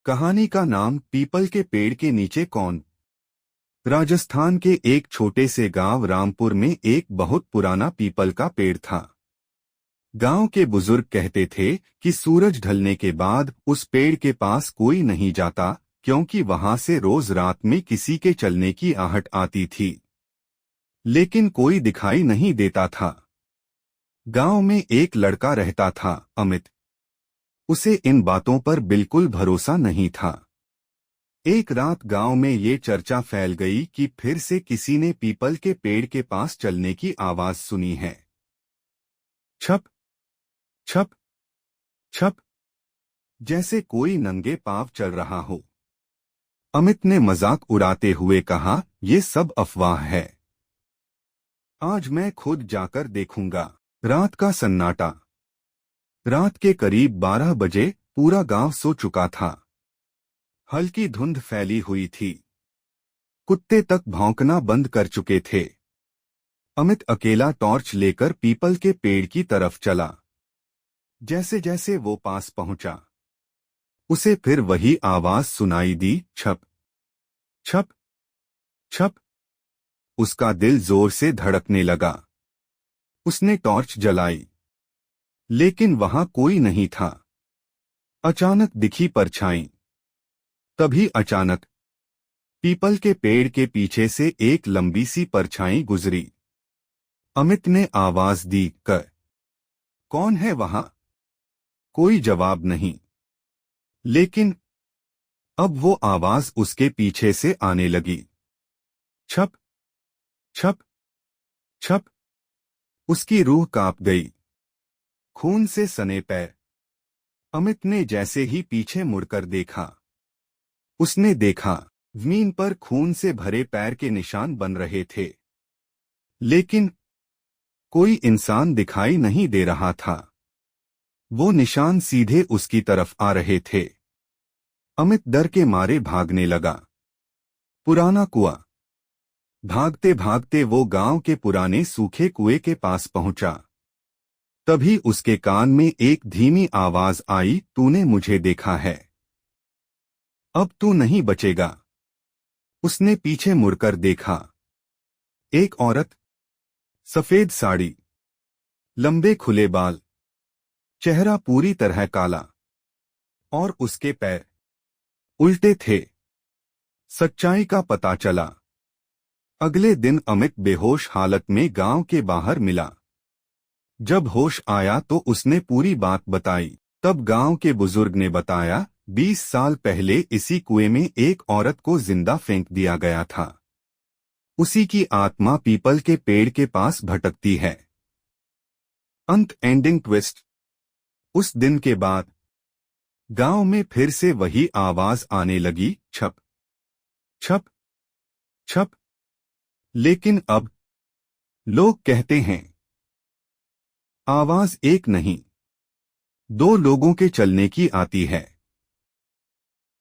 कहानी का नाम पीपल के पेड़ के नीचे कौन। राजस्थान के एक छोटे से गांव रामपुर में एक बहुत पुराना पीपल का पेड़ था। गांव के बुजुर्ग कहते थे कि सूरज ढलने के बाद उस पेड़ के पास कोई नहीं जाता, क्योंकि वहां से रोज रात में किसी के चलने की आहट आती थी, लेकिन कोई दिखाई नहीं देता था। गांव में एक लड़का रहता था, अमित। उसे इन बातों पर बिल्कुल भरोसा नहीं था। एक रात गांव में ये चर्चा फैल गई कि फिर से किसी ने पीपल के पेड़ के पास चलने की आवाज सुनी है। छप छप छप, जैसे कोई नंगे पांव चल रहा हो। अमित ने मजाक उड़ाते हुए कहा, ये सब अफवाह है, आज मैं खुद जाकर देखूंगा। रात का सन्नाटा। रात के करीब 12 बजे पूरा गांव सो चुका था। हल्की धुंध फैली हुई थी। कुत्ते तक भौंकना बंद कर चुके थे। अमित अकेला टॉर्च लेकर पीपल के पेड़ की तरफ चला। जैसे जैसे वो पास पहुंचा, उसे फिर वही आवाज सुनाई दी, छप छप छप। उसका दिल जोर से धड़कने लगा। उसने टॉर्च जलाई, लेकिन वहां कोई नहीं था। अचानक दिखी परछाई। तभी अचानक पीपल के पेड़ के पीछे से एक लंबी सी परछाई गुजरी। अमित ने आवाज दी, कौन है वहां? कोई जवाब नहीं। लेकिन अब वो आवाज उसके पीछे से आने लगी। छप छप छप। उसकी रूह कांप गई। खून से सने पैर। अमित ने जैसे ही पीछे मुड़कर देखा, उसने देखा जमीन पर खून से भरे पैर के निशान बन रहे थे, लेकिन कोई इंसान दिखाई नहीं दे रहा था। वो निशान सीधे उसकी तरफ आ रहे थे। अमित डर के मारे भागने लगा। पुराना कुआं। भागते भागते वो गांव के पुराने सूखे कुएं के पास पहुंचा। तभी उसके कान में एक धीमी आवाज आई, तूने मुझे देखा है, अब तू नहीं बचेगा। उसने पीछे मुड़कर देखा। एक औरत, सफेद साड़ी, लंबे खुले बाल, चेहरा पूरी तरह काला, और उसके पैर उल्टे थे। सच्चाई का पता चला। अगले दिन अमित बेहोश हालत में गांव के बाहर मिला। जब होश आया तो उसने पूरी बात बताई। तब गांव के बुजुर्ग ने बताया, 20 साल पहले इसी कुएं में एक औरत को जिंदा फेंक दिया गया था। उसी की आत्मा पीपल के पेड़ के पास भटकती है। अंत एंडिंग ट्विस्ट। उस दिन के बाद गांव में फिर से वही आवाज आने लगी, छप छप छप। लेकिन अब लोग कहते हैं आवाज एक नहीं, 2 लोगों के चलने की आती है।